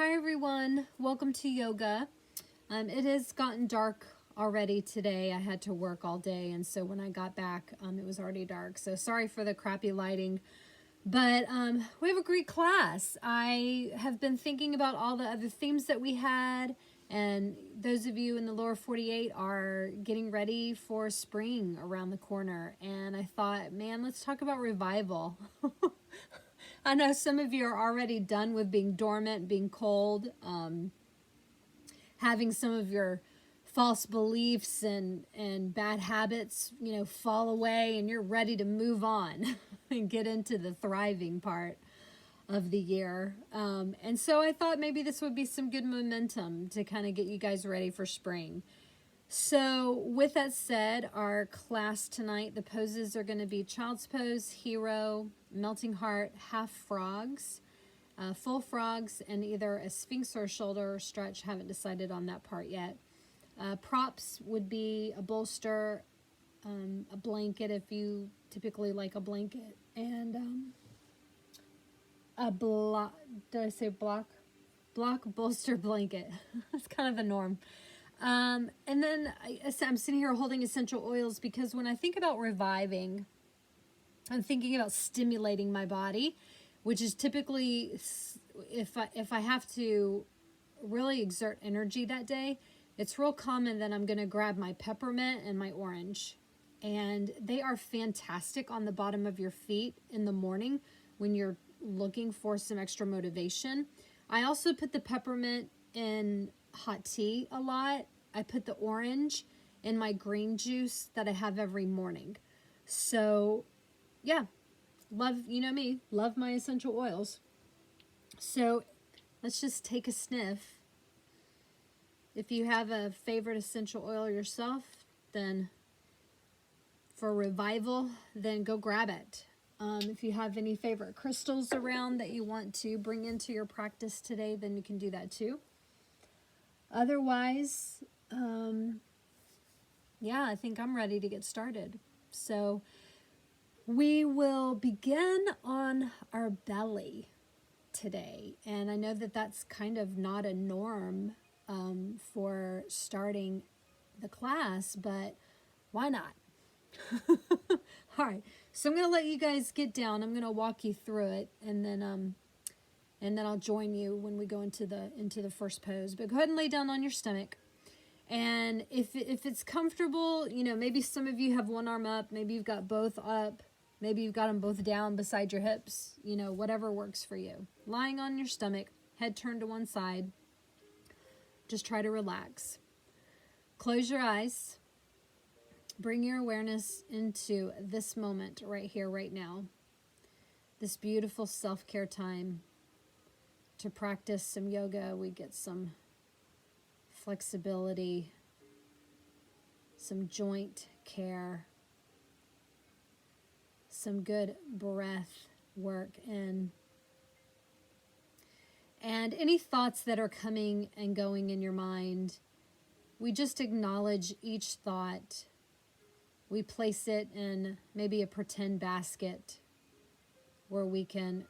Hi everyone, welcome to yoga. It has gotten dark already today. I had to work all day, and so when I got back, it was already dark. So sorry for the crappy lighting, but we have a great class. I have been thinking about all the other themes that we had, and those of you in the lower 48 are getting ready for spring around the corner. And I thought, man, let's talk about revival. I know some of you are already done with being dormant, being cold, having some of your false beliefs and bad habits, fall away, and you're ready to move on and get into the thriving part of the year. And so I thought maybe this would be some good momentum to kind of get you guys ready for spring. So with that said, our class tonight, the poses are going to be child's pose, hero, melting heart, half frogs, full frogs, and either a sphinx or a shldr stretch. Haven't decided on that part yet. Props would be a bolster, a blanket if you typically like a blanket, and a block. Did I say block? Block, bolster, blanket. That's kind of the norm. And then I'm sitting here holding essential oils because when I think about reviving, I'm thinking about stimulating my body, which is typically, if I have to really exert energy that day, it's real common that I'm going to grab my peppermint and my orange. And they are fantastic on the bottom of your feet in the morning when you're looking for some extra motivation. I also put the peppermint in hot tea a lot. I put the orange in my green juice that I have every morning. So yeah, love, you know me, love my essential oils. So let's just take a sniff. If you have a favorite essential oil yourself, then for revival, then go grab it. If you have any favorite crystals around that you want to bring into your practice today, then you can do that too. Otherwise, yeah, I think I'm ready to get started. So we will begin on our belly today. And I know that that's kind of not a norm for starting the class, but why not? All right, so I'm going to let you guys get down. I'm going to walk you through it, and then I'll join you when we go into the first pose. But go ahead and lay down on your stomach. And if it's comfortable, maybe some of you have one arm up, maybe you've got both up, maybe you've got them both down beside your hips, whatever works for you. Lying on your stomach, head turned to one side. Just try to relax. Close your eyes. Bring your awareness into this moment right here, right now. This beautiful self-care time. To practice some yoga, we get some flexibility, some joint care, some good breath work in. And any thoughts that are coming and going in your mind, we just acknowledge each thought. We place it in maybe a pretend basket where we can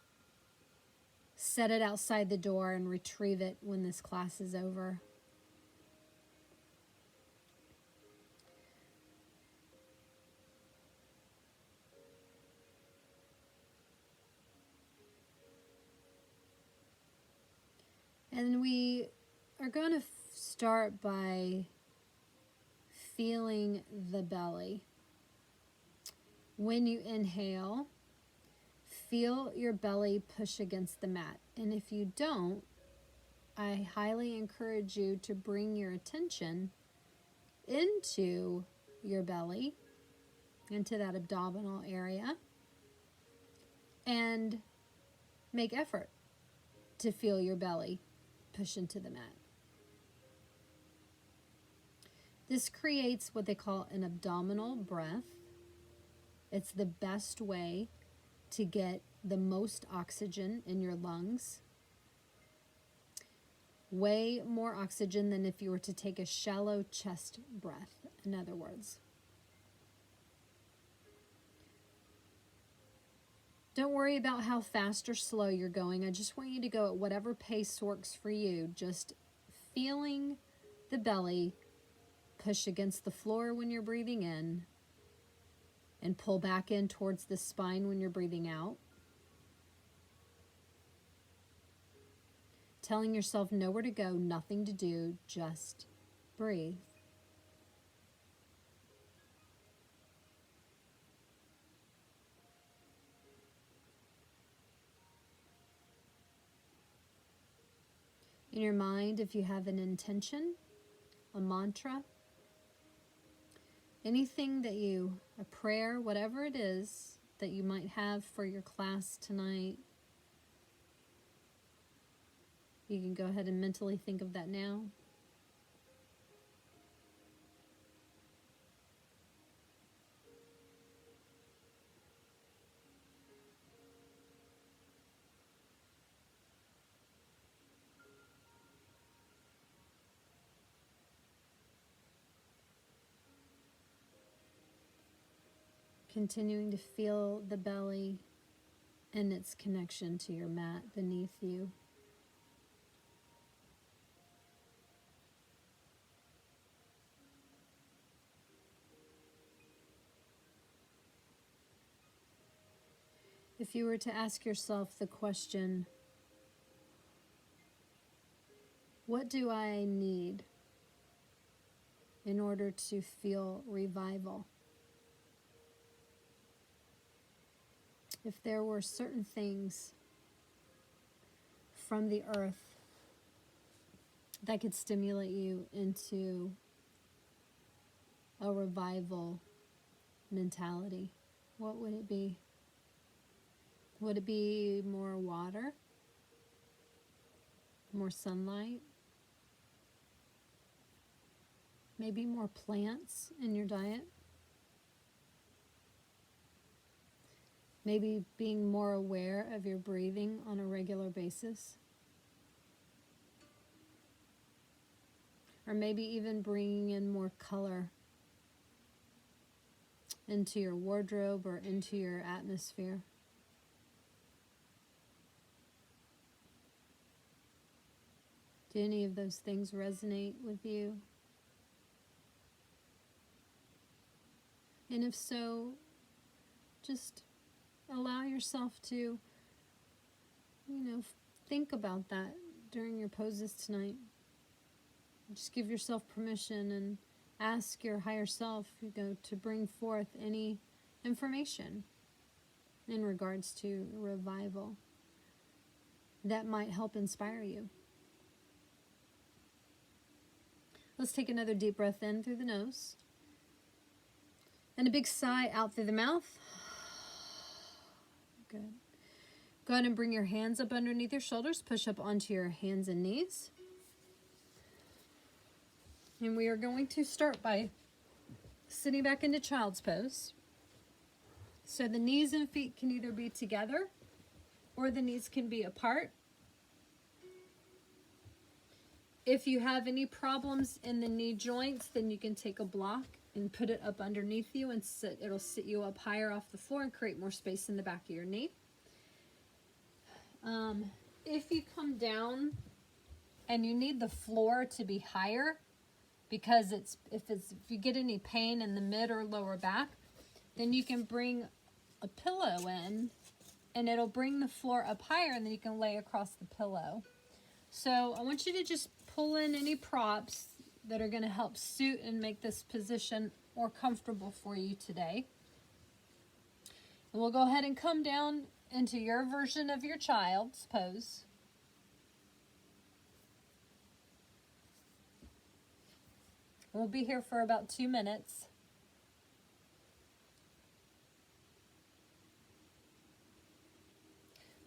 set it outside the door and retrieve it when this class is over. And we are going to start by feeling the belly. When you inhale, feel your belly push against the mat. And if you don't, I highly encourage you to bring your attention into your belly, into that abdominal area, and make effort to feel your belly push into the mat. This creates what they call an abdominal breath. It's the best way to get the most oxygen in your lungs. Way more oxygen than if you were to take a shallow chest breath, in other words. Don't worry about how fast or slow you're going. I just want you to go at whatever pace works for you. Just feeling the belly push against the floor when you're breathing in and pull back in towards the spine when you're breathing out. Telling yourself nowhere to go, nothing to do, just breathe. In your mind, if you have an intention, a mantra, anything that a prayer, whatever it is that you might have for your class tonight, you can go ahead and mentally think of that now. Continuing to feel the belly and its connection to your mat beneath you. If you were to ask yourself the question, what do I need in order to feel revival? If there were certain things from the earth that could stimulate you into a revival mentality, what would it be? Would it be more water? More sunlight? Maybe more plants in your diet? Maybe being more aware of your breathing on a regular basis? Or maybe even bringing in more color into your wardrobe or into your atmosphere. Do any of those things resonate with you? And if so, just allow yourself to, think about that during your poses tonight. Just give yourself permission and ask your higher self, to bring forth any information in regards to revival that might help inspire you. Let's take another deep breath in through the nose. And a big sigh out through the mouth. Good. Go ahead and bring your hands up underneath your shoulders. Push up onto your hands and knees. And we are going to start by sitting back into child's pose. So the knees and feet can either be together or the knees can be apart. If you have any problems in the knee joints, then you can take a block and put it up underneath you and it'll sit you up higher off the floor and create more space in the back of your knee. If you come down and you need the floor to be higher, because if you get any pain in the mid or lower back, then you can bring a pillow in and it'll bring the floor up higher, and then you can lay across the pillow. So I want you to just pull in any props that are going to help suit and make this position more comfortable for you today. And we'll go ahead and come down into your version of your child's pose. We'll be here for about 2 minutes.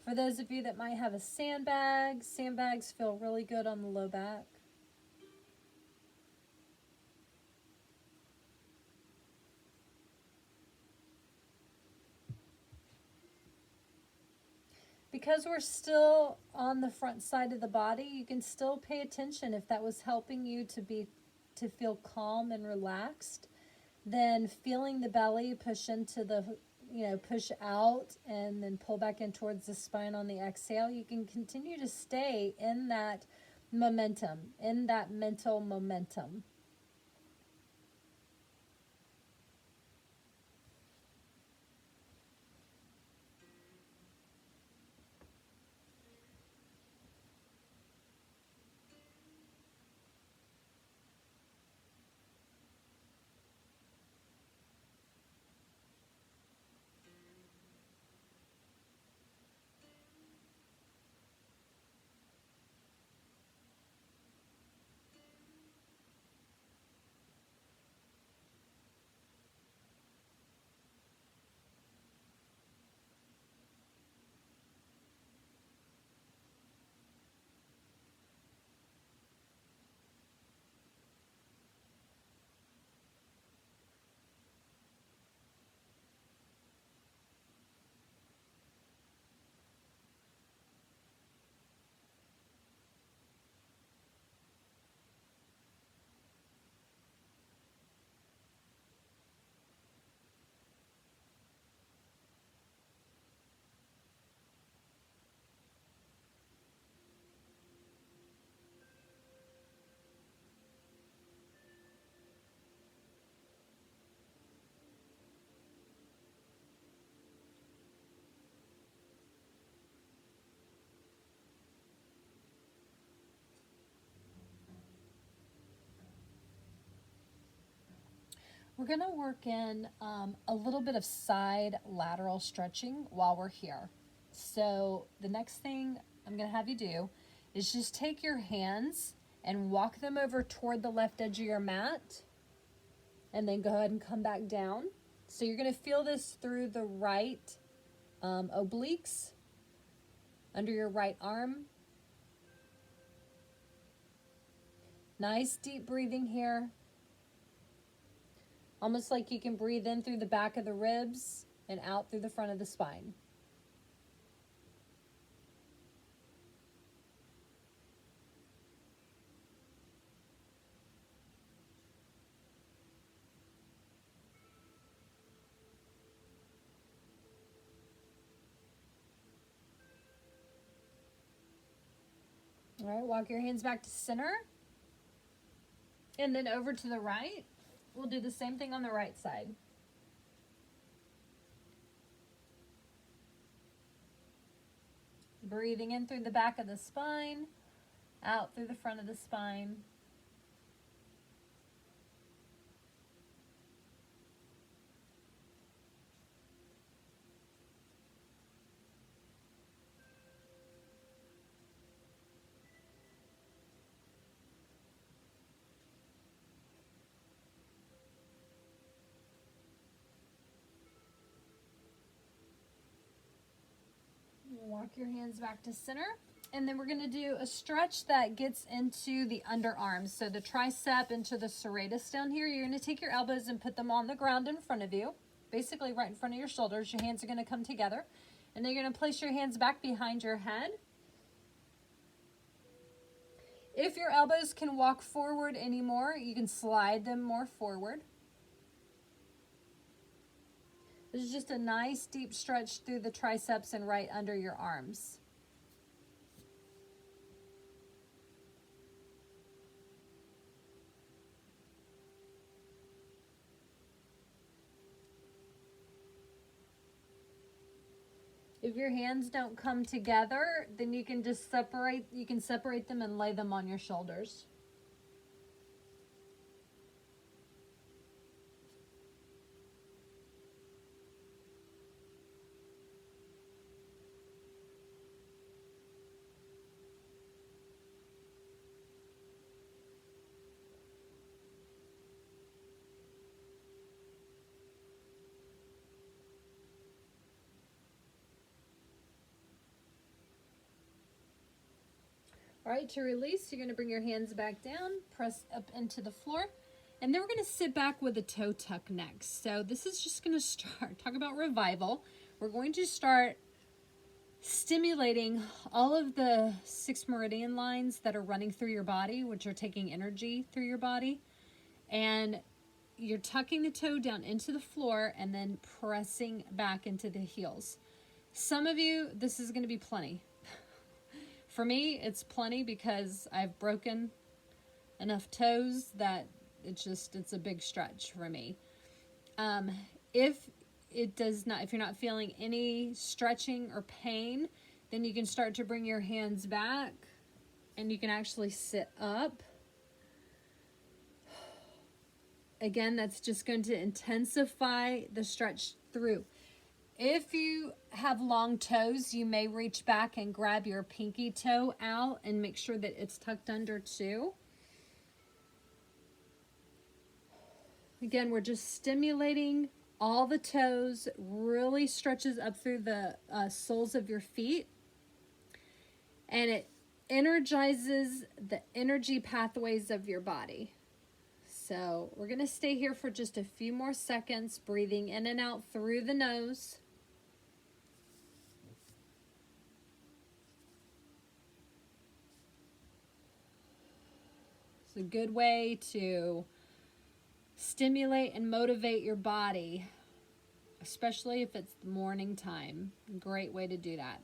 For those of you that might have a sandbag, sandbags feel really good on the low back. Because we're still on the front side of the body, you can still pay attention. If that was helping you to feel calm and relaxed, then feeling the belly push into the push out and then pull back in towards the spine on the exhale. You can continue to stay in that momentum, in that mental momentum. We're going to work in a little bit of side lateral stretching while we're here. So the next thing I'm going to have you do is just take your hands and walk them over toward the left edge of your mat, and then go ahead and come back down. So you're going to feel this through the right obliques, under your right arm. Nice deep breathing here. Almost like you can breathe in through the back of the ribs and out through the front of the spine. All right, walk your hands back to center. And then over to the right. We'll do the same thing on the right side. Breathing in through the back of the spine, out through the front of the spine. Walk your hands back to center. And then we're going to do a stretch that gets into the underarms. So the tricep into the serratus down here. You're going to take your elbows and put them on the ground in front of you. Basically right in front of your shoulders. Your hands are going to come together. And then you're going to place your hands back behind your head. If your elbows can walk forward anymore, you can slide them more forward. This is just a nice deep stretch through the triceps and right under your arms. If your hands don't come together, then you can just separate them and lay them on your shoulders. All right, to release, you're going to bring your hands back down, press up into the floor, and then we're going to sit back with a toe tuck next. So this is just going to start, talk about revival. We're going to start stimulating all of the 6 meridian lines that are running through your body, which are taking energy through your body. And you're tucking the toe down into the floor and then pressing back into the heels. Some of you, this is going to be plenty. For me, it's plenty because I've broken enough toes that it's a big stretch for me. If you're not feeling any stretching or pain, then you can start to bring your hands back and you can actually sit up. Again, that's just going to intensify the stretch through. If you have long toes, you may reach back and grab your pinky toe out and make sure that it's tucked under too. Again, we're just stimulating all the toes, really stretches up through the soles of your feet. And it energizes the energy pathways of your body. So we're going to stay here for just a few more seconds, breathing in and out through the nose. It's a good way to stimulate and motivate your body, especially if it's the morning time. Great way to do that.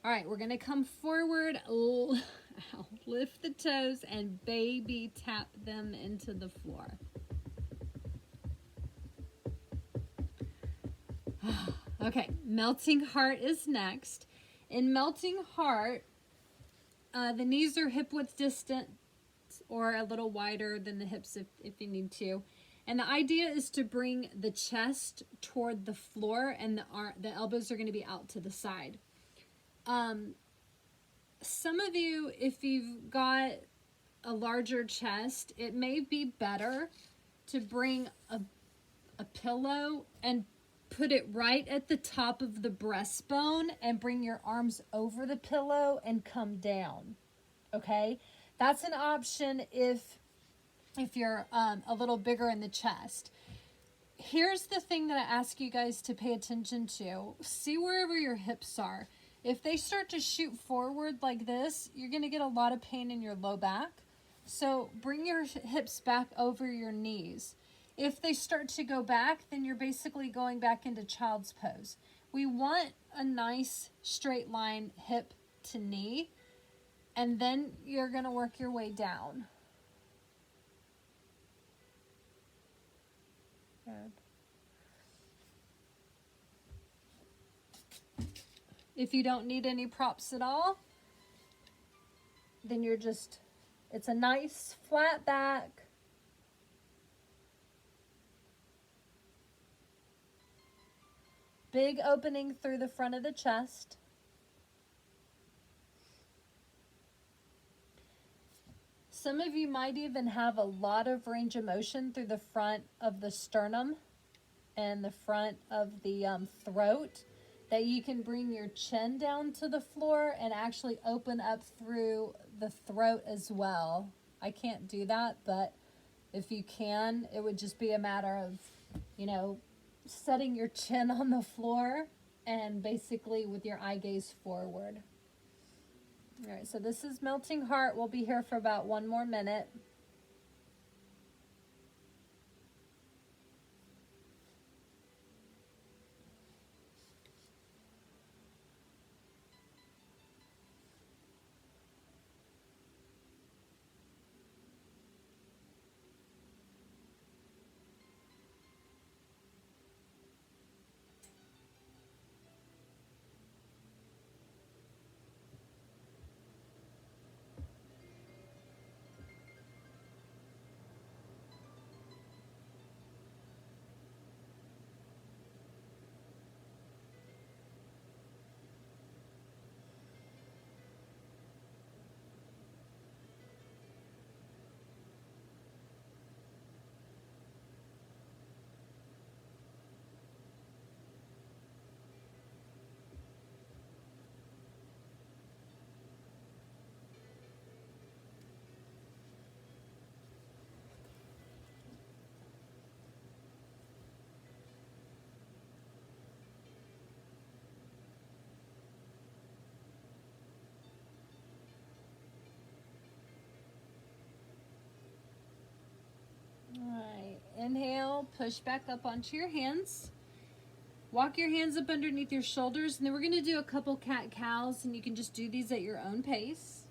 All right, we're going to come forward, lift the toes, and baby tap them into the floor. Okay, melting heart is next. In melting heart, the knees are hip width distant or a little wider than the hips if you need to. And the idea is to bring the chest toward the floor and the elbows are going to be out to the side. Some of you, if you've got a larger chest, it may be better to bring a pillow and put it right at the top of the breastbone and bring your arms over the pillow and come down. Okay? That's an option if you're a little bigger in the chest. Here's the thing that I ask you guys to pay attention to. See wherever your hips are. If they start to shoot forward like this, you're going to get a lot of pain in your low back. So bring your hips back over your knees. If they start to go back, then you're basically going back into child's pose. We want a nice straight line hip to knee, and then you're going to work your way down. Good. If you don't need any props at all, then it's a nice flat back. Big opening through the front of the chest. Some of you might even have a lot of range of motion through the front of the sternum and the front of the throat, that you can bring your chin down to the floor and actually open up through the throat as well. I can't do that, but if you can, it would just be a matter of, setting your chin on the floor and basically with your eye gaze forward. All right, so this is melting heart. We'll be here for about 1 more minute. Inhale, push back up onto your hands. Walk your hands up underneath your shoulders, and then we're going to do a couple cat-cows, and you can just do these at your own pace.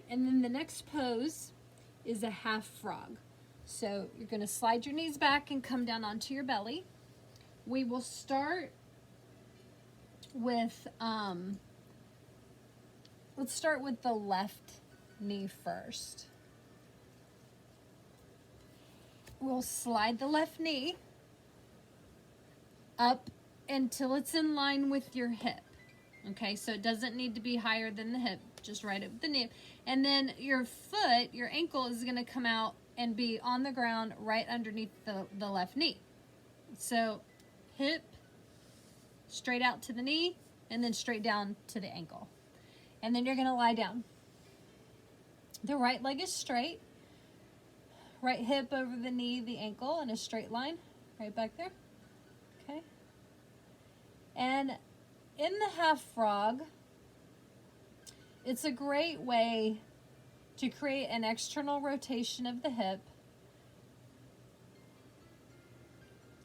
And then the next pose is a half frog. So you're going to slide your knees back and come down onto your belly. We will start with, let's start with the left knee first. We'll slide the left knee up until it's in line with your hip. Okay, so it doesn't need to be higher than the hip, just right at the knee. And then your foot, your ankle is going to come out and be on the ground right underneath the left knee. So hip, straight out to the knee, and then straight down to the ankle. And then you're going to lie down. The right leg is straight. Right hip over the knee, the ankle, in a straight line. Right back there. Okay. And in the half frog, it's a great way to create an external rotation of the hip.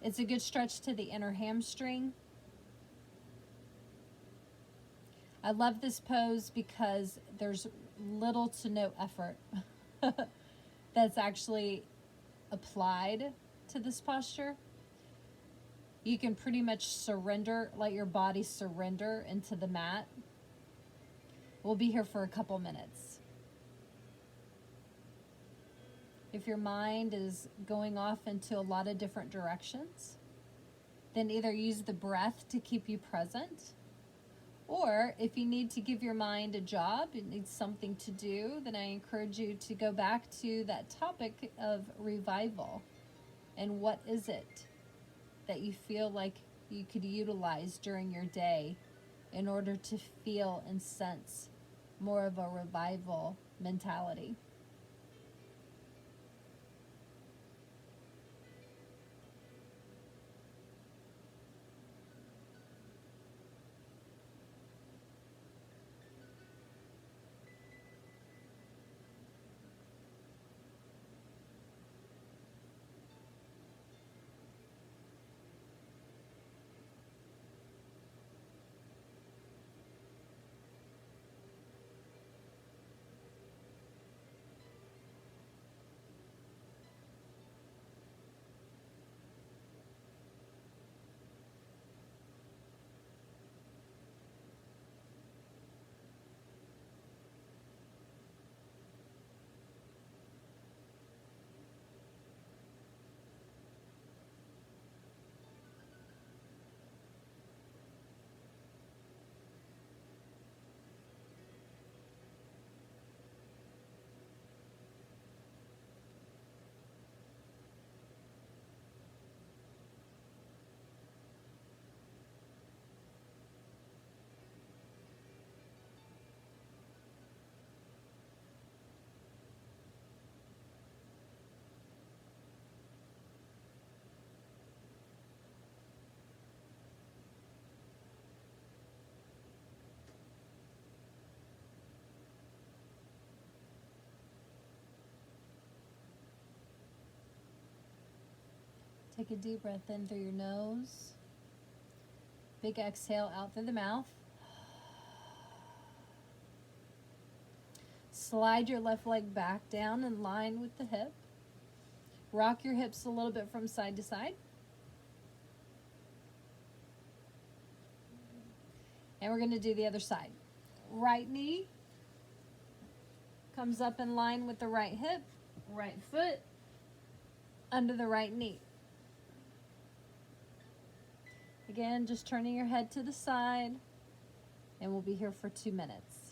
It's a good stretch to the inner hamstring. I love this pose because there's little to no effort that's actually applied to this posture. You can pretty much surrender, let your body surrender into the mat. We'll be here for a couple minutes. If your mind is going off into a lot of different directions, then either use the breath to keep you present, or if you need to give your mind a job, it needs something to do, then I encourage you to go back to that topic of revival. And what is it that you feel like you could utilize during your day in order to feel and sense more of a revival mentality? Take a deep breath in through your nose. Big exhale out through the mouth. Slide your left leg back down in line with the hip. Rock your hips a little bit from side to side. And we're going to do the other side. Right knee comes up in line with the right hip. Right foot under the right knee. Again, just turning your head to the side, and we'll be here for 2 minutes.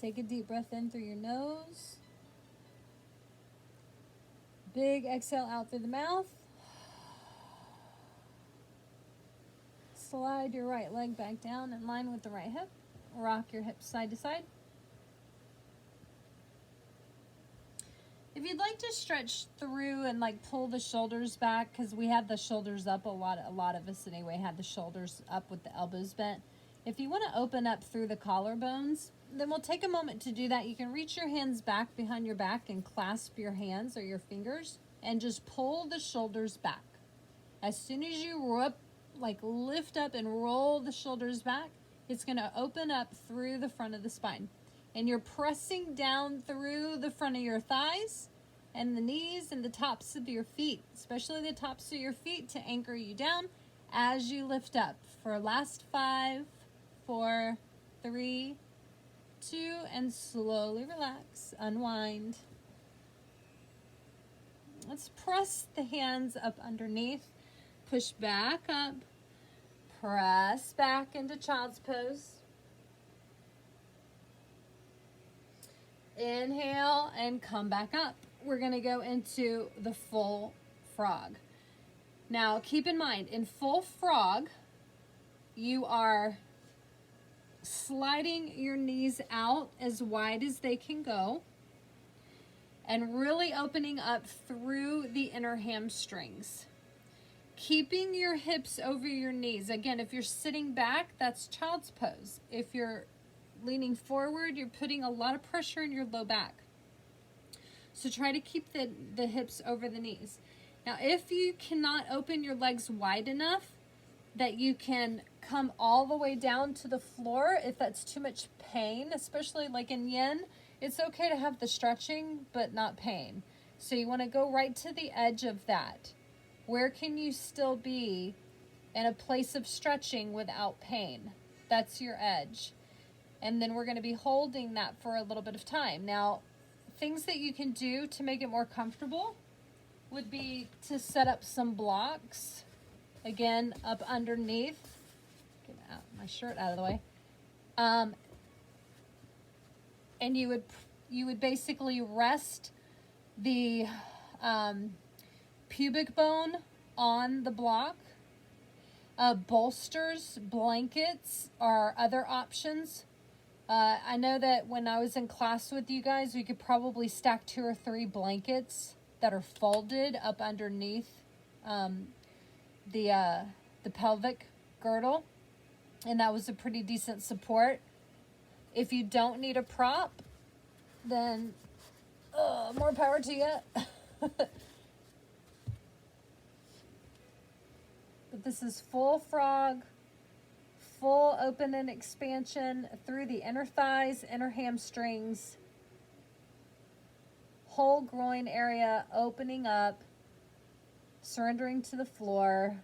Take a deep breath in through your nose. Big exhale out through the mouth. Slide your right leg back down in line with the right hip. Rock your hips side to side. If you'd like to stretch through and like pull the shoulders back, because we had the shoulders up a lot of us anyway had the shoulders up with the elbows bent. If you want to open up through the collarbones, then we'll take a moment to do that. You can reach your hands back behind your back and clasp your hands or your fingers and just pull the shoulders back. As soon as you lift up and roll the shoulders back, it's going to open up through the front of the spine. And you're pressing down through the front of your thighs and the knees and the tops of your feet, especially the tops of your feet, to anchor you down as you lift up. For last 5, 4, 3, 2, and slowly relax, unwind. Let's press the hands up underneath, push back up, press back into child's pose. Inhale and come back up. We're going to go into the full frog. Now, keep in mind, in full frog, you are sliding your knees out as wide as they can go and really opening up through the inner hamstrings. Keeping your hips over your knees. Again, if you're sitting back, that's child's pose. If you're leaning forward, you're putting a lot of pressure in your low back. So try to keep the hips over the knees. Now, if you cannot open your legs wide enough that you can come all the way down to the floor, if that's too much pain, especially like in Yin, it's okay to have the stretching, but not pain. So you want to go right to the edge of that. Where can you still be in a place of stretching without pain? That's your edge. And then we're going to be holding that for a little bit of time. Now, things that you can do to make it more comfortable would be to set up some blocks. Again, up underneath. Get my shirt out of the way. And you would basically rest the pubic bone on the block. Bolsters, blankets are other options. I know that when I was in class with you guys, we could probably stack 2 or 3 blankets that are folded up underneath the pelvic girdle, and that was a pretty decent support. If you don't need a prop, then more power to you. But this is full frog. Full open and expansion through the inner thighs, inner hamstrings, whole groin area opening up, surrendering to the floor,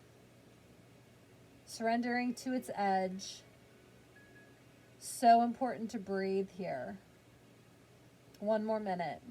surrendering to its edge. So important to breathe here. 1 more minute.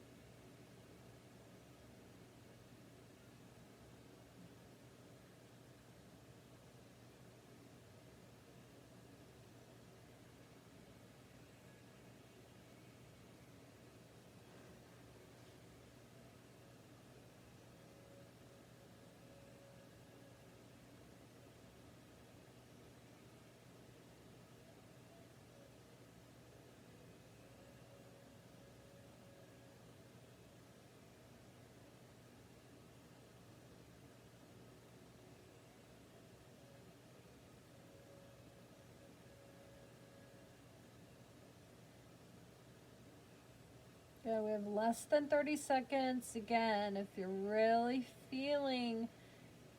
Yeah, we have less than 30 seconds. Again, if you're really feeling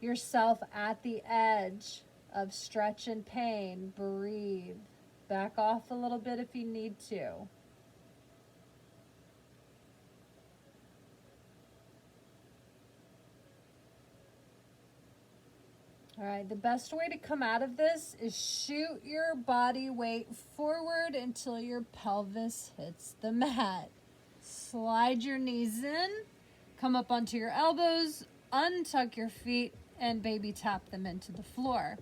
yourself at the edge of stretch and pain, breathe. Back off a little bit if you need to. All right, the best way to come out of this is shoot your body weight forward until your pelvis hits the mat. Slide your knees in, come up onto your elbows, untuck your feet, and baby tap them into the floor.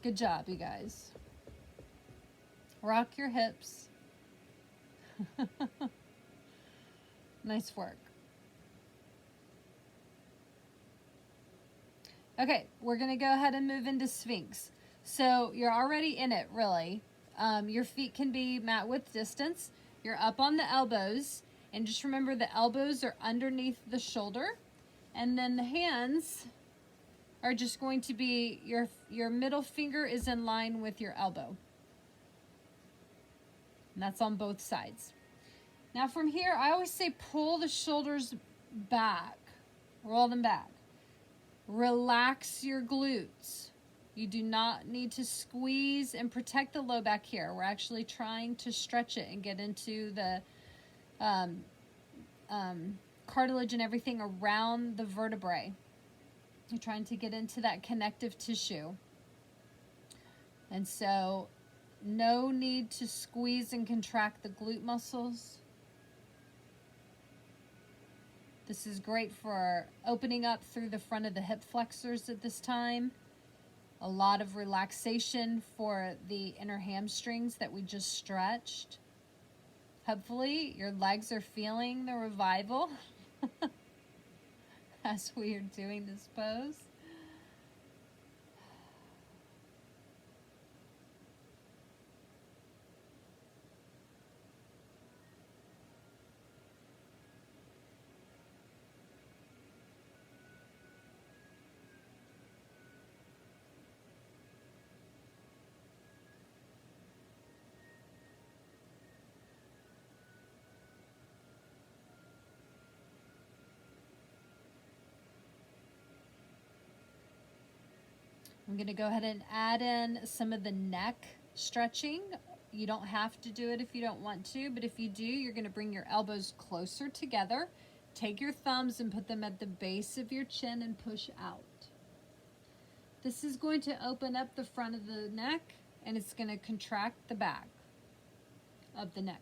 Good job, you guys. Rock your hips. Nice work. Okay, we're going to go ahead and move into Sphinx. So you're already in it, really. Your feet can be mat width distance. You're up on the elbows. And just remember the elbows are underneath the shoulder. And then the hands are just going to be, your middle finger is in line with your elbow. And that's on both sides. Now from here, I always say pull the shoulders back. Roll them back. Relax your glutes. You do not need to squeeze and protect the low back here. We're actually trying to stretch it and get into the cartilage and everything around the vertebrae. You're trying to get into that connective tissue. And so no need to squeeze and contract the glute muscles. This is great for opening up through the front of the hip flexors at this time. A lot of relaxation for the inner hamstrings that we just stretched. Hopefully your legs are feeling the revival as we are doing this pose. I'm going to go ahead and add in some of the neck stretching. You don't have to do it if you don't want to, but if you do, you're going to bring your elbows closer together. Take your thumbs and put them at the base of your chin and push out. This is going to open up the front of the neck and it's going to contract the back of the neck.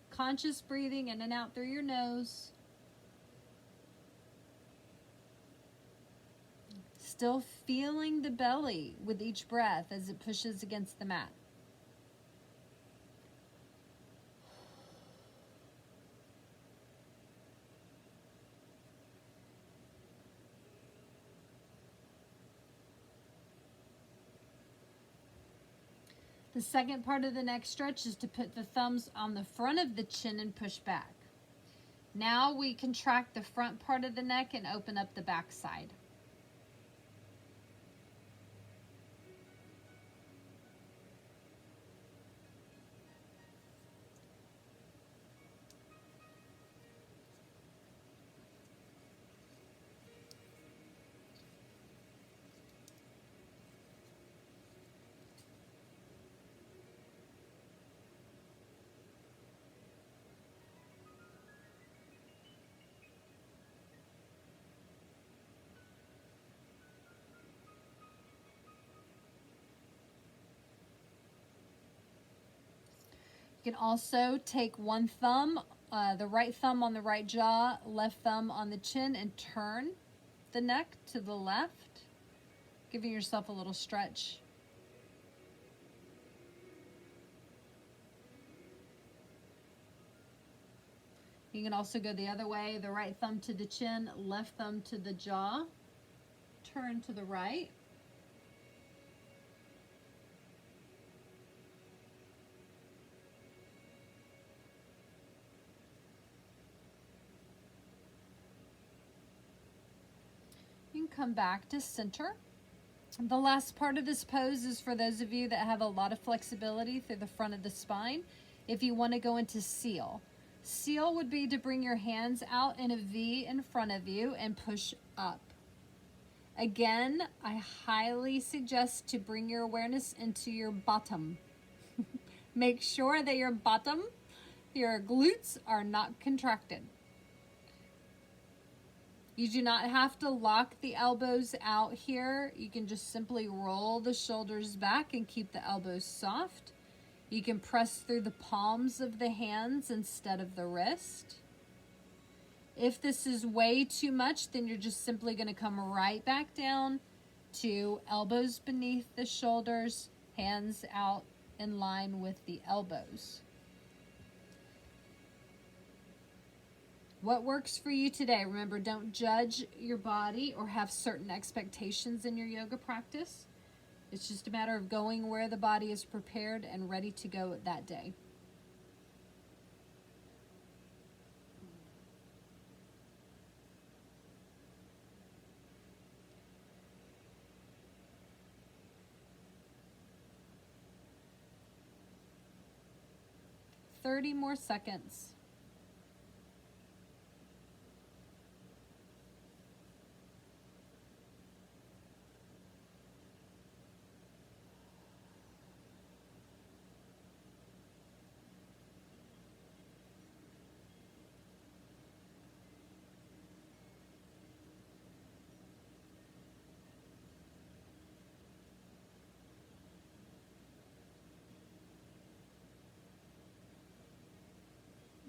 Conscious breathing in and out through your nose. Still feeling the belly with each breath as it pushes against the mat. The second part of the neck stretch is to put the thumbs on the front of the chin and push back. Now we contract the front part of the neck and open up the back side. You can also take one thumb, the right thumb on the right jaw, left thumb on the chin, and turn the neck to the left, giving yourself a little stretch. You can also go the other way, the right thumb to the chin, left thumb to the jaw, turn to the right. You can come back to center. The last part of this pose is for those of you that have a lot of flexibility through the front of the spine. If you want to go into seal. Seal would be to bring your hands out in a V in front of you and push up. Again, I highly suggest to bring your awareness into your bottom. Make sure that your bottom, your glutes are not contracted. You do not have to lock the elbows out here. You can just simply roll the shoulders back and keep the elbows soft. You can press through the palms of the hands instead of the wrist. If this is way too much, then you're just simply going to come right back down to elbows beneath the shoulders, hands out in line with the elbows. What works for you today? Remember, don't judge your body or have certain expectations in your yoga practice. It's just a matter of going where the body is prepared and ready to go that day. Thirty more seconds.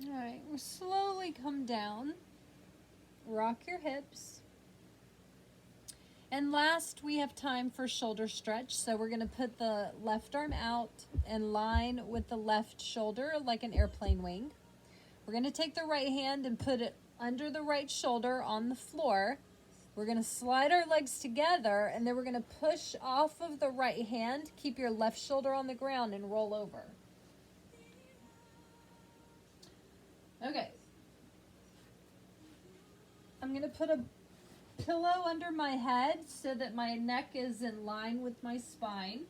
All right, we'll slowly come down. Rock your hips. And last, we have time for shoulder stretch. So we're going to put the left arm out in line with the left shoulder like an airplane wing. We're going to take the right hand and put it under the right shoulder on the floor. We're going to slide our legs together, and then we're going to push off of the right hand. Keep your left shoulder on the ground and roll over. Okay. I'm going to put a pillow under my head so that my neck is in line with my spine.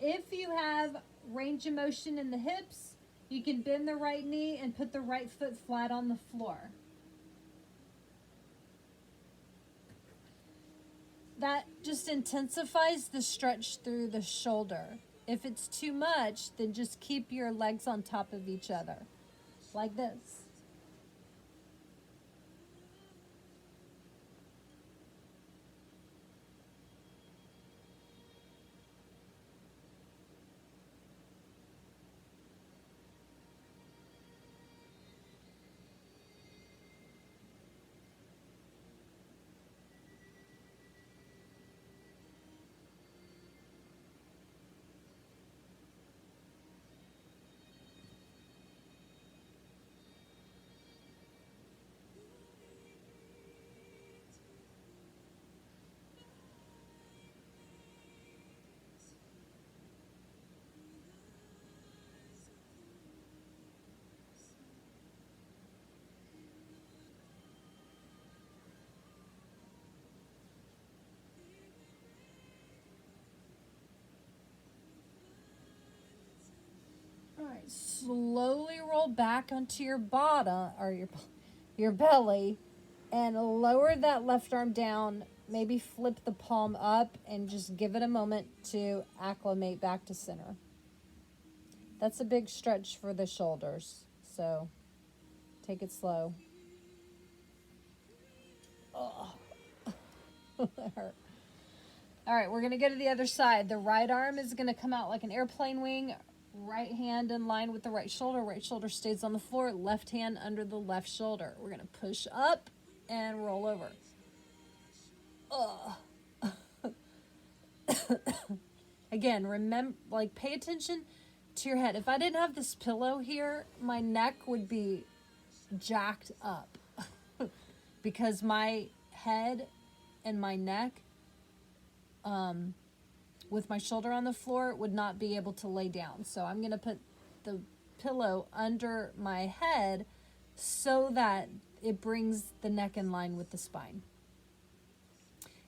If you have range of motion in the hips, you can bend the right knee and put the right foot flat on the floor. That just intensifies the stretch through the shoulder. If it's too much, then just keep your legs on top of each other, like this. All right, slowly roll back onto your bottom or your belly and lower that left arm down. Maybe flip the palm up and just give it a moment to acclimate back to center. That's a big stretch for the shoulders, so take it slow. Oh, that hurt. All right, we're going to go to the other side. The right arm is going to come out like an airplane wing. Right hand in line with the right shoulder stays on the floor, left hand under the left shoulder. We're going to push up and roll over. Again, remember, like, pay attention to your head. If I didn't have this pillow here, my neck would be jacked up because my head and my neck with my shoulder on the floor would not be able to lay down. So I'm going to put the pillow under my head so that it brings the neck in line with the spine.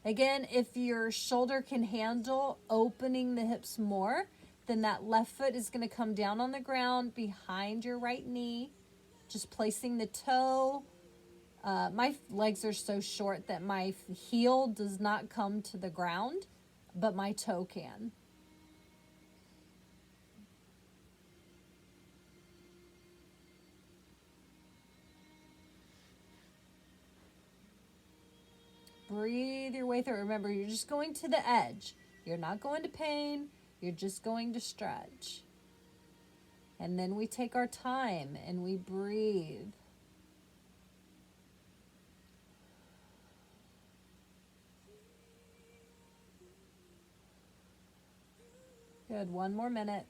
Again, if your shoulder can handle opening the hips more, then that left foot is going to come down on the ground behind your right knee, just placing the toe. My legs are so short that my heel does not come to the ground, but my toe can. Breathe your way through. Remember, you're just going to the edge. You're not going to pain. You're just going to stretch. And then we take our time and we breathe. Good. One more minute.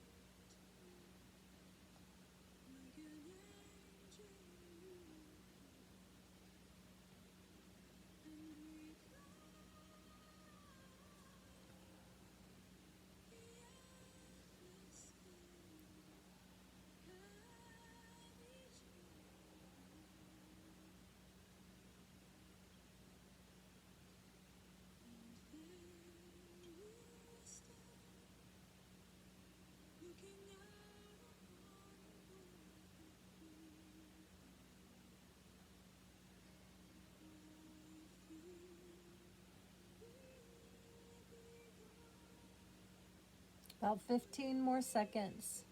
About 15 more seconds.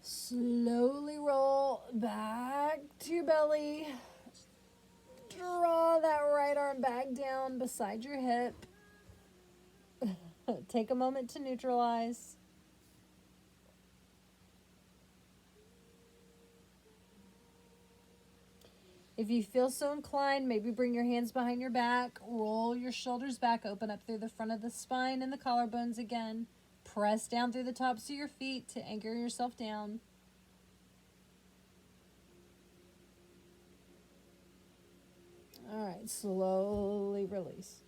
Slowly roll back to your belly. Draw that right arm back down beside your hip. Take a moment to neutralize. If you feel so inclined, maybe bring your hands behind your back, roll your shoulders back, open up through the front of the spine and the collarbones again. Press down through the tops of your feet to anchor yourself down. All right, slowly release.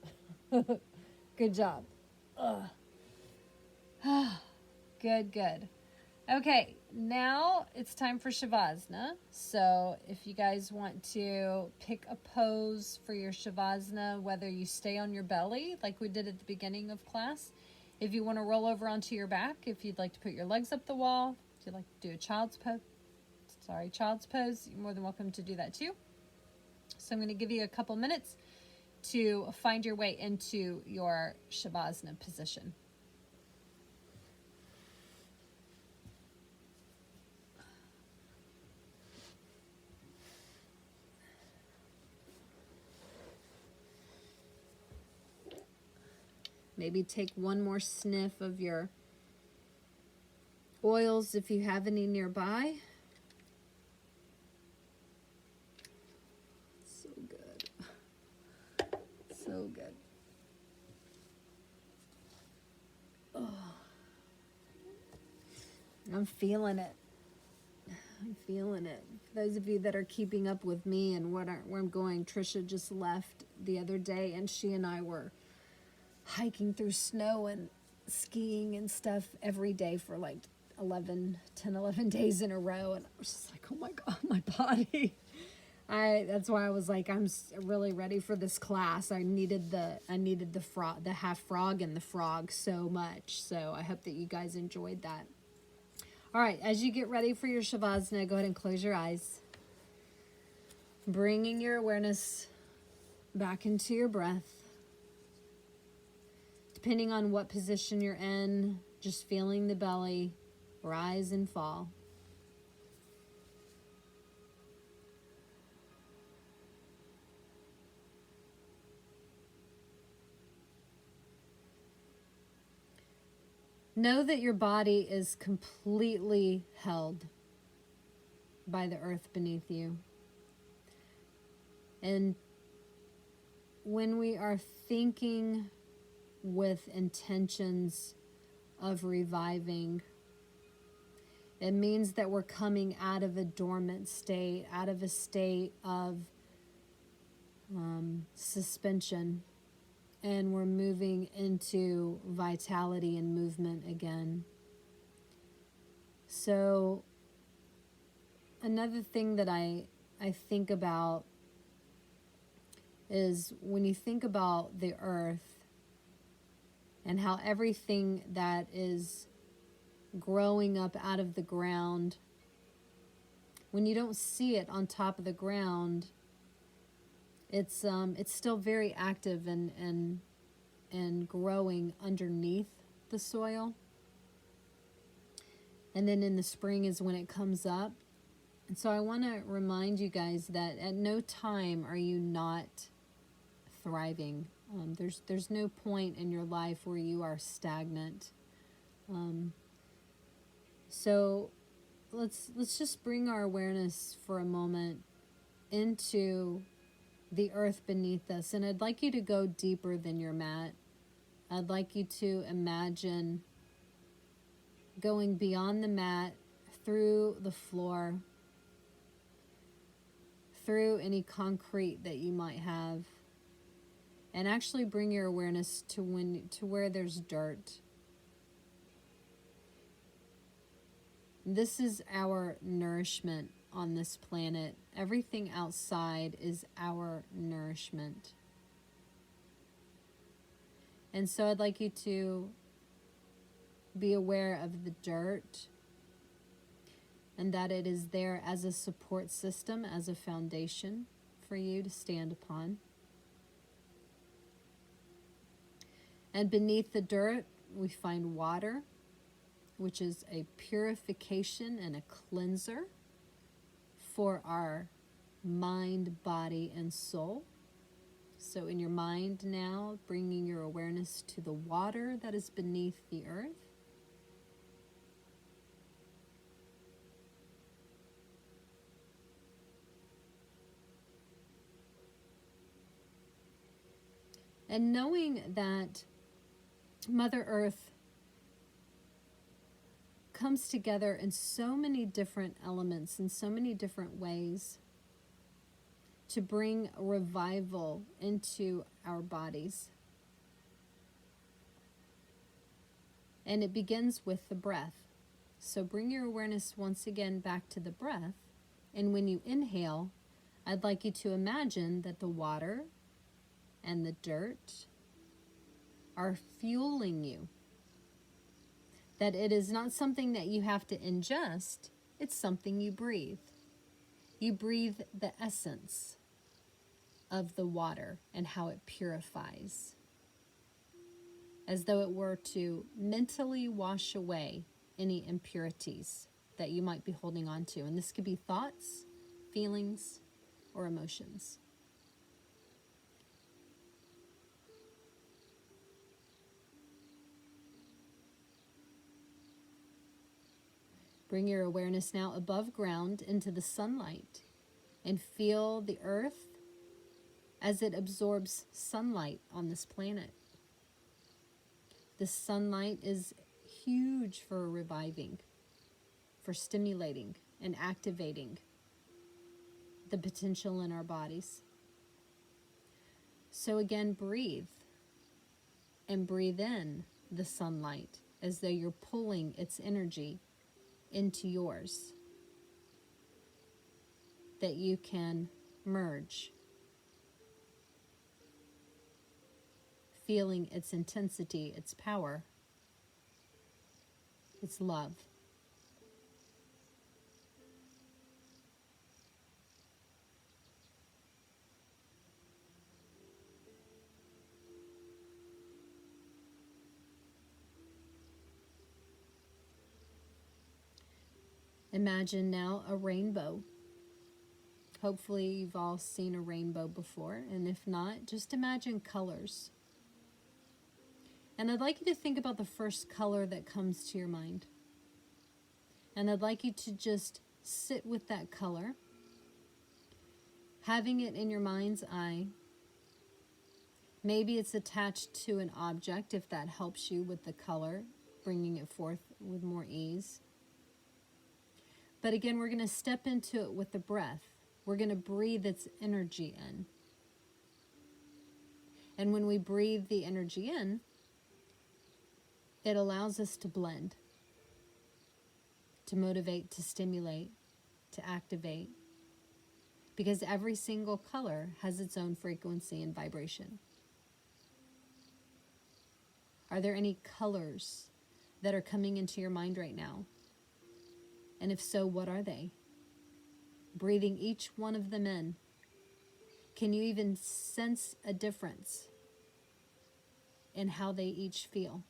Good job. Good, good. Okay, now it's time for Shavasana. So if you guys want to pick a pose for your Shavasana, whether you stay on your belly like we did at the beginning of class, if you want to roll over onto your back, if you'd like to put your legs up the wall, if you'd like to do a child's pose, you're more than welcome to do that too. So I'm going to give you a couple minutes to find your way into your Shavasana position. Maybe take one more sniff of your oils if you have any nearby. So good. So good. Oh. I'm feeling it. I'm feeling it. For those of you that are keeping up with me and where I'm going, Trisha just left the other day and she and I were hiking through snow and skiing and stuff every day for like 11 days in a row, and I was just like, oh my god, my body. That's why I was like, I'm really ready for this class. I needed the frog, the half frog and the frog so much. So I hope that you guys enjoyed that. All right, as you get ready for your Shavasana, go ahead and close your eyes, bringing your awareness back into your breath. Depending on what position you're in, just feeling the belly rise and fall. Know that your body is completely held by the earth beneath you. And when we are thinking with intentions of reviving, it means that we're coming out of a dormant state, out of a state of suspension, and we're moving into vitality and movement again. So another thing that I think about is when you think about the earth and how everything that is growing up out of the ground, when you don't see it on top of the ground, it's still very active and growing underneath the soil. And then in the spring is when it comes up. And so I want to remind you guys that at no time are you not thriving. There's no point in your life where you are stagnant. So let's just bring our awareness for a moment into the earth beneath us. And I'd like you to go deeper than your mat. I'd like you to imagine going beyond the mat, through the floor, through any concrete that you might have, and actually bring your awareness to where there's dirt. This is our nourishment on this planet. Everything outside is our nourishment. And so I'd like you to be aware of the dirt, and that it is there as a support system, as a foundation for you to stand upon. And beneath the dirt, we find water, which is a purification and a cleanser for our mind, body, and soul. So in your mind now, bringing your awareness to the water that is beneath the earth. And knowing that Mother Earth comes together in so many different elements, in so many different ways, to bring revival into our bodies. And it begins with the breath. So bring your awareness once again back to the breath. And when you inhale, I'd like you to imagine that the water and the dirt are fueling you. That it is not something that you have to ingest, it's something you breathe. You breathe the essence of the water and how it purifies, as though it were to mentally wash away any impurities that you might be holding on to. And this could be thoughts, feelings, or emotions. Bring your awareness now above ground into the sunlight and feel the earth as it absorbs sunlight on this planet. The sunlight is huge for reviving, for stimulating and activating the potential in our bodies. So again, breathe and breathe in the sunlight as though you're pulling its energy into yours, that you can merge, feeling its intensity, its power, its love. Imagine now a rainbow. Hopefully you've all seen a rainbow before, and if not, just imagine colors. And I'd like you to think about the first color that comes to your mind. And I'd like you to just sit with that color, having it in your mind's eye. Maybe it's attached to an object if that helps you with the color, bringing it forth with more ease. But again, we're going to step into it with the breath. We're going to breathe its energy in. And when we breathe the energy in, it allows us to blend, to motivate, to stimulate, to activate. Because every single color has its own frequency and vibration. Are there any colors that are coming into your mind right now? And if so, what are they? Breathing each one of them in. Can you even sense a difference in how they each feel?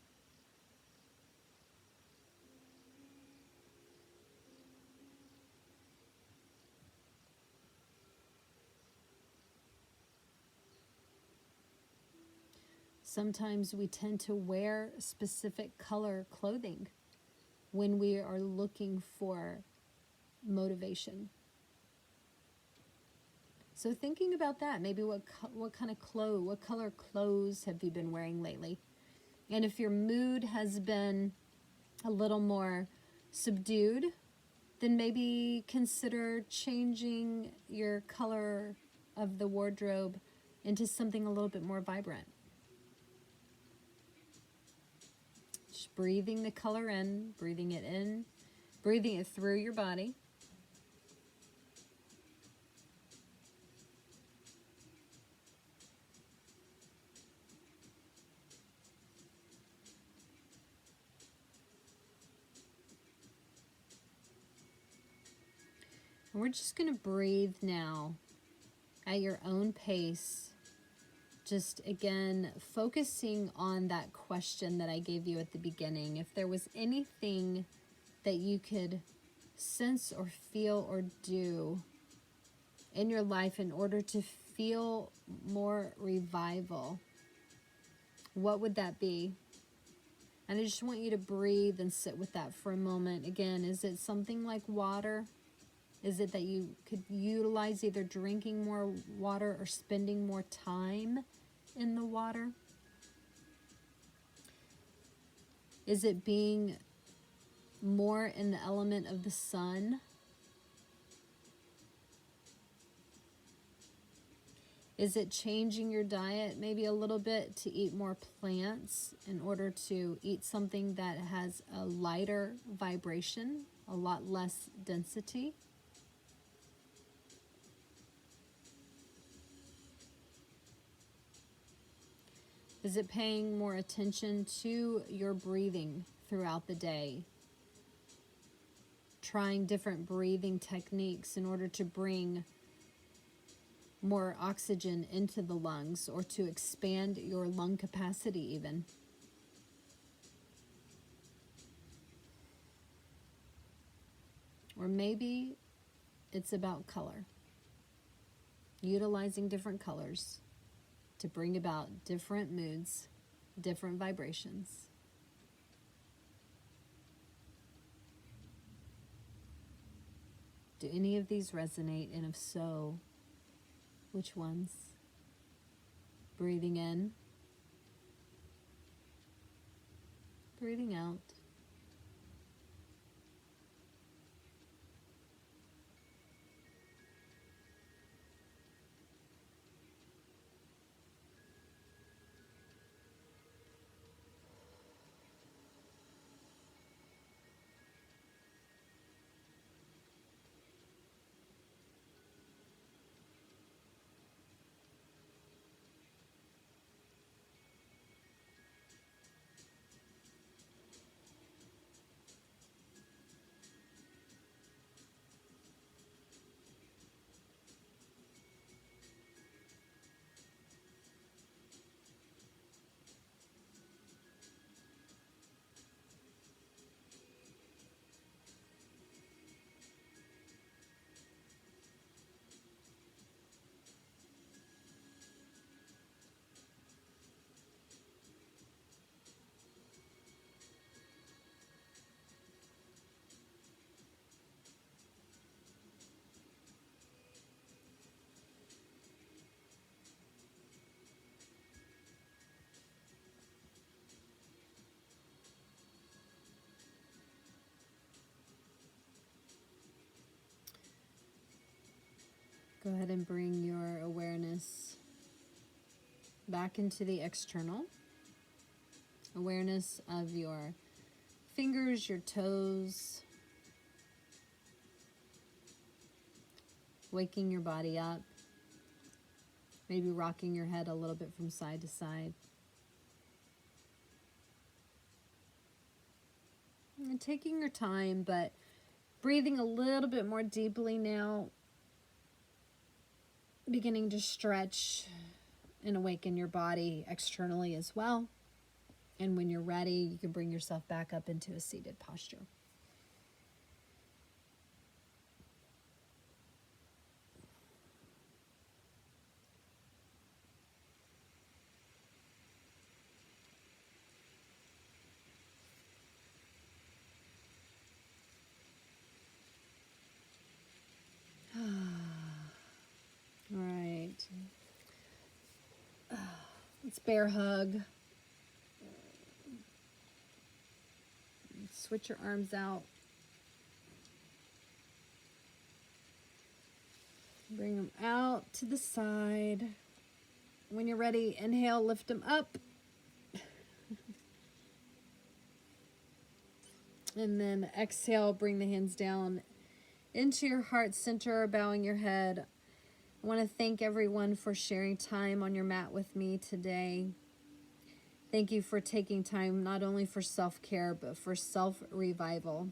Sometimes we tend to wear specific color clothing when we are looking for motivation. So thinking about that, maybe what color clothes have you been wearing lately? And if your mood has been a little more subdued, then maybe consider changing your color of the wardrobe into something a little bit more vibrant. Just breathing the color in, breathing it through your body. And we're just going to breathe now at your own pace. Just again, focusing on that question that I gave you at the beginning. If there was anything that you could sense or feel or do in your life in order to feel more revival, what would that be? And I just want you to breathe and sit with that for a moment. Again, is it something like water? Is it that you could utilize either drinking more water or spending more time in the water? Is it being more in the element of the sun? Is it changing your diet maybe a little bit to eat more plants in order to eat something that has a lighter vibration, a lot less density? Is it paying more attention to your breathing throughout the day? Trying different breathing techniques in order to bring more oxygen into the lungs or to expand your lung capacity even. Or maybe it's about color. Utilizing different colors to bring about different moods, different vibrations. Do any of these resonate? And if so, which ones? Breathing in, breathing out. Go ahead and bring your awareness back into the external. Awareness of your fingers, your toes. Waking your body up. Maybe rocking your head a little bit from side to side. And taking your time, but breathing a little bit more deeply now. Beginning to stretch and awaken your body externally as well. And when you're ready, you can bring yourself back up into a seated posture. It's bear hug. Switch your arms out. Bring them out to the side. When you're ready, inhale, lift them up. And then exhale, bring the hands down into your heart center, bowing your head. I want to thank everyone for sharing time on your mat with me today. Thank you for taking time not only for self-care, but for self-revival.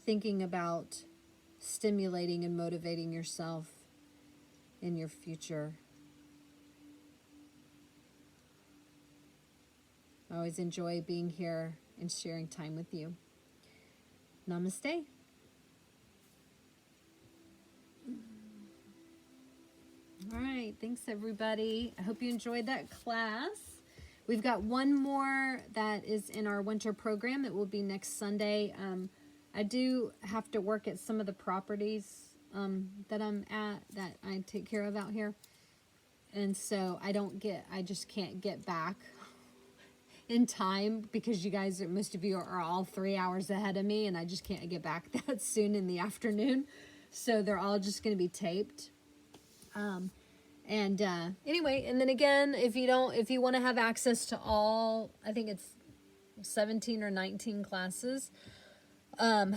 Thinking about stimulating and motivating yourself in your future. I always enjoy being here and sharing time with you. Namaste. All right, thanks everybody. I hope you enjoyed that class. We've got one more that is in our winter program. It will be next Sunday. I do have to work at some of the properties that I'm at, that I take care of out here. And so I just can't get back in time because you guys, most of you are all 3 hours ahead of me, and I just can't get back that soon in the afternoon. So they're all just going to be taped. Anyway, and then again, if you want to have access to all, I think it's 17 or 19 classes, and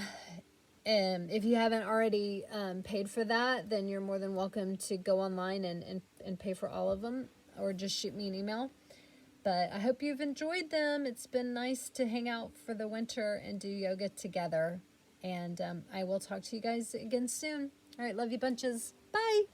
if you haven't already paid for that, then you're more than welcome to go online and pay for all of them, or just shoot me an email. But I hope you've enjoyed them. It's been nice to hang out for the winter and do yoga together. And I will talk to you guys again soon. All right, love you bunches. Bye.